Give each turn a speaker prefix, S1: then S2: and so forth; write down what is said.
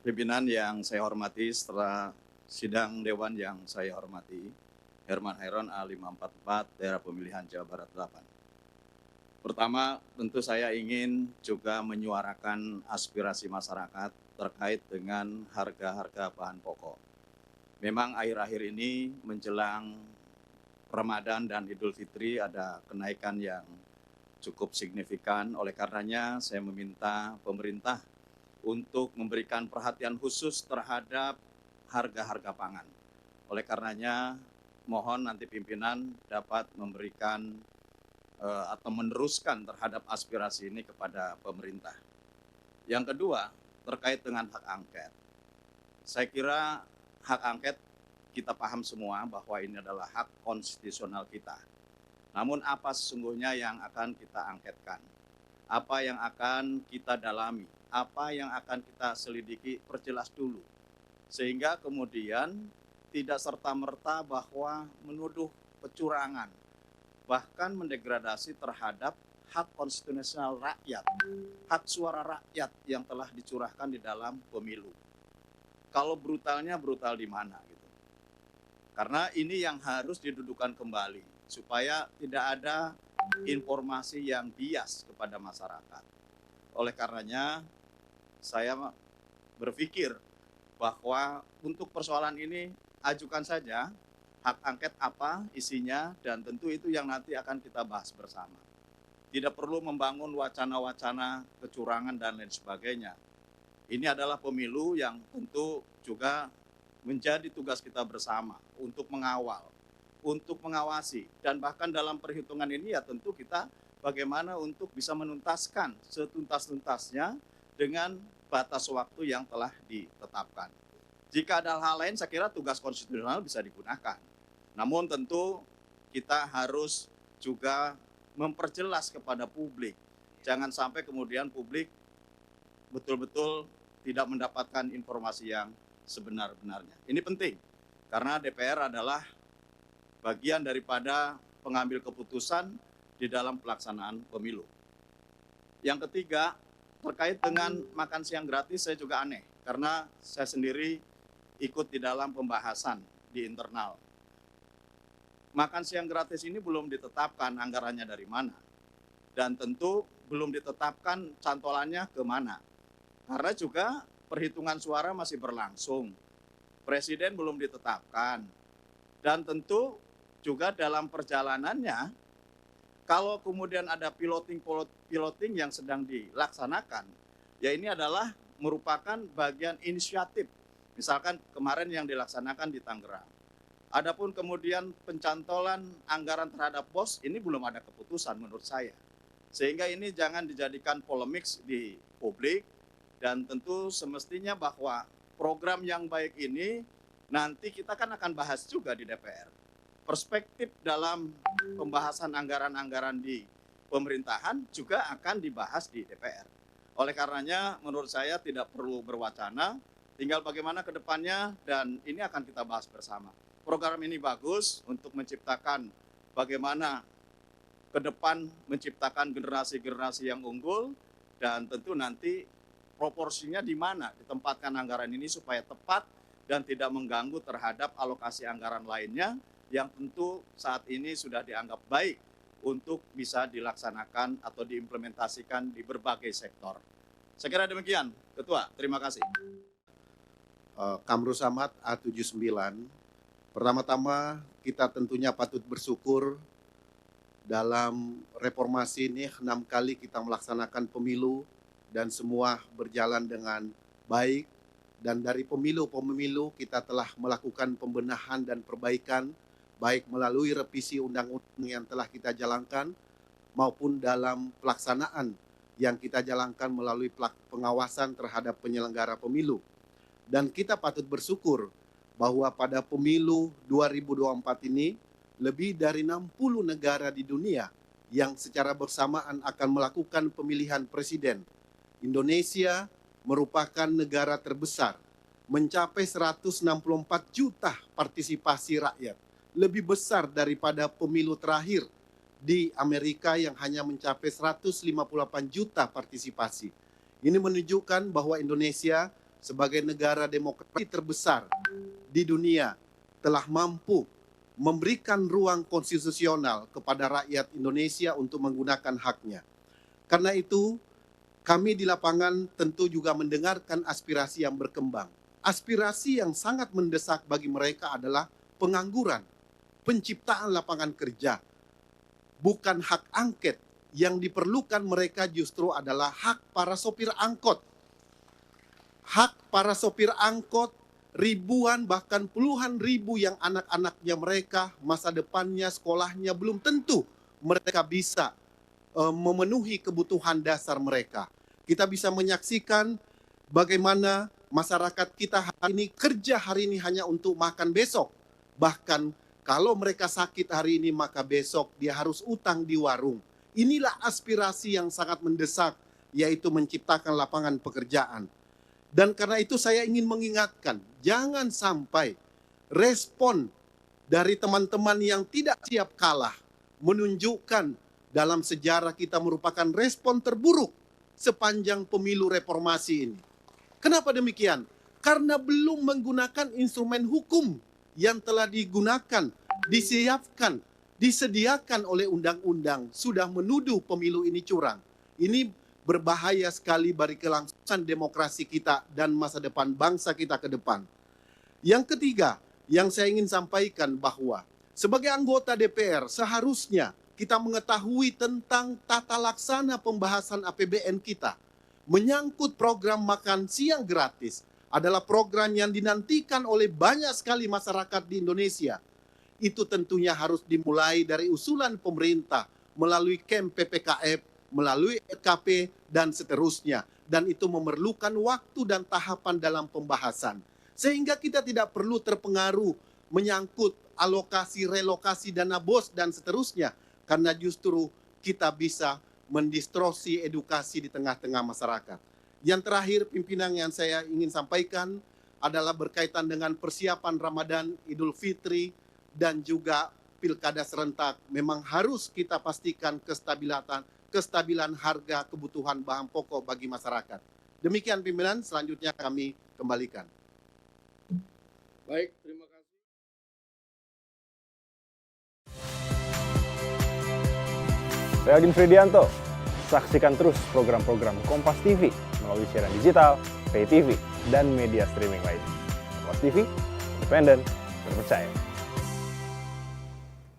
S1: Pimpinan yang saya hormati setelah sidang dewan yang saya hormati, Herman Hairon A544, daerah pemilihan Jawa Barat 8. Pertama, tentu saya ingin juga menyuarakan aspirasi masyarakat terkait dengan harga-harga bahan pokok. Memang akhir-akhir ini menjelang Ramadan dan Idul Fitri ada kenaikan yang cukup signifikan. Oleh karenanya saya meminta pemerintah untuk memberikan perhatian khusus terhadap harga-harga pangan. Oleh karenanya mohon nanti pimpinan dapat memberikan atau meneruskan terhadap aspirasi ini kepada pemerintah. Yang kedua, terkait dengan hak angket. Saya kira hak angket kita paham semua bahwa ini adalah hak konstitusional kita. Namun apa sesungguhnya yang akan kita angketkan? Apa yang akan kita dalami? Apa yang akan kita selidiki? Perjelas dulu. Sehingga kemudian tidak serta-merta bahwa menuduh kecurangan, bahkan mendegradasi terhadap hak konstitusional rakyat, hak suara rakyat yang telah dicurahkan di dalam pemilu. Kalau brutalnya brutal di mana gitu. Karena ini yang harus didudukan kembali supaya tidak ada informasi yang bias kepada masyarakat. Oleh karenanya saya berpikir bahwa untuk persoalan ini ajukan saja hak angket apa isinya, dan tentu itu yang nanti akan kita bahas bersama. Tidak perlu membangun wacana-wacana kecurangan dan lain sebagainya. Ini adalah pemilu yang tentu juga menjadi tugas kita bersama untuk mengawal, untuk mengawasi, dan bahkan dalam perhitungan ini ya tentu kita bagaimana untuk bisa menuntaskan setuntas-tuntasnya dengan batas waktu yang telah ditetapkan. Jika ada hal lain, saya kira tugas konstitusional bisa digunakan. Namun tentu kita harus juga memperjelas kepada publik. Jangan sampai kemudian publik betul-betul tidak mendapatkan informasi yang sebenar-benarnya. Ini penting, karena DPR adalah bagian daripada pengambil keputusan di dalam pelaksanaan pemilu. Yang ketiga, terkait dengan makan siang gratis, saya juga aneh, karena saya sendiri ikut di dalam pembahasan di internal. Makan siang gratis ini belum ditetapkan anggarannya dari mana. Dan tentu belum ditetapkan cantolannya ke mana. Karena juga perhitungan suara masih berlangsung. Presiden belum ditetapkan. Dan tentu juga dalam perjalanannya, kalau kemudian ada piloting yang sedang dilaksanakan, ya ini adalah merupakan bagian inisiatif. Misalkan kemarin yang dilaksanakan di Tangerang. Adapun kemudian pencantolan anggaran terhadap BOS, ini belum ada keputusan menurut saya. Sehingga ini jangan dijadikan polemik di publik, dan tentu semestinya bahwa program yang baik ini nanti kita kan akan bahas juga di DPR. Perspektif dalam pembahasan anggaran-anggaran di pemerintahan juga akan dibahas di DPR. Oleh karenanya menurut saya tidak perlu berwacana, tinggal bagaimana ke depannya, dan ini akan kita bahas bersama. Program ini bagus untuk menciptakan bagaimana ke depan menciptakan generasi-generasi yang unggul, dan tentu nanti proporsinya di mana ditempatkan anggaran ini supaya tepat dan tidak mengganggu terhadap alokasi anggaran lainnya yang tentu saat ini sudah dianggap baik untuk bisa dilaksanakan atau diimplementasikan di berbagai sektor. Saya kira demikian, Ketua. Terima kasih.
S2: Kamru Samad A79. Pertama-tama kita tentunya patut bersyukur dalam reformasi ini 6 kali kita melaksanakan pemilu dan semua berjalan dengan baik, dan dari pemilu-pemilu kita telah melakukan pembenahan dan perbaikan baik melalui revisi undang-undang yang telah kita jalankan maupun dalam pelaksanaan yang kita jalankan melalui pengawasan terhadap penyelenggara pemilu. Dan kita patut bersyukur bahwa pada pemilu 2024 ini lebih dari 60 negara di dunia yang secara bersamaan akan melakukan pemilihan presiden. Indonesia merupakan negara terbesar, mencapai 164 juta partisipasi rakyat, lebih besar daripada pemilu terakhir di Amerika yang hanya mencapai 158 juta partisipasi. Ini menunjukkan bahwa Indonesia sebagai negara demokrasi terbesar di dunia telah mampu memberikan ruang konstitusional kepada rakyat Indonesia untuk menggunakan haknya. Karena itu, kami di lapangan tentu juga mendengarkan aspirasi yang berkembang. Aspirasi yang sangat mendesak bagi mereka adalah pengangguran, penciptaan lapangan kerja, bukan hak angket. Yang diperlukan mereka justru adalah hak para sopir angkot. Hak para sopir angkot, ribuan bahkan puluhan ribu yang anak-anaknya mereka, masa depannya, sekolahnya belum tentu mereka bisa memenuhi kebutuhan dasar mereka. Kita bisa menyaksikan bagaimana masyarakat kita hari ini kerja hari ini hanya untuk makan besok. Bahkan kalau mereka sakit hari ini maka besok dia harus utang di warung. Inilah aspirasi yang sangat mendesak, yaitu menciptakan lapangan pekerjaan. Dan karena itu saya ingin mengingatkan, jangan sampai respon dari teman-teman yang tidak siap kalah menunjukkan dalam sejarah kita merupakan respon terburuk sepanjang pemilu reformasi ini. Kenapa demikian? Karena belum menggunakan instrumen hukum yang telah digunakan, disiapkan, disediakan oleh undang-undang, sudah menuduh pemilu ini curang. Ini berbahaya sekali bagi kelangsungan demokrasi kita dan masa depan bangsa kita ke depan. Yang ketiga, yang saya ingin sampaikan bahwa sebagai anggota DPR seharusnya kita mengetahui tentang tata laksana pembahasan APBN kita. Menyangkut program makan siang gratis adalah program yang dinantikan oleh banyak sekali masyarakat di Indonesia. Itu tentunya harus dimulai dari usulan pemerintah melalui KEM PPKF, melalui RKP, dan seterusnya. Dan itu memerlukan waktu dan tahapan dalam pembahasan. Sehingga kita tidak perlu terpengaruh menyangkut alokasi, relokasi dana BOS, dan seterusnya. Karena justru kita bisa mendistorsi edukasi di tengah-tengah masyarakat. Yang terakhir, pimpinan yang saya ingin sampaikan adalah berkaitan dengan persiapan Ramadan, Idul Fitri, dan juga pilkada serentak. Memang harus kita pastikan kestabilan harga kebutuhan bahan pokok bagi masyarakat. Demikian pimpinan, selanjutnya kami kembalikan.
S3: Baik, terima kasih.
S4: Saya Odin Fridianto. Saksikan terus program-program Kompas TV melalui siaran digital, pay TV, dan media streaming lainnya. Kompas TV, independen, terpercaya.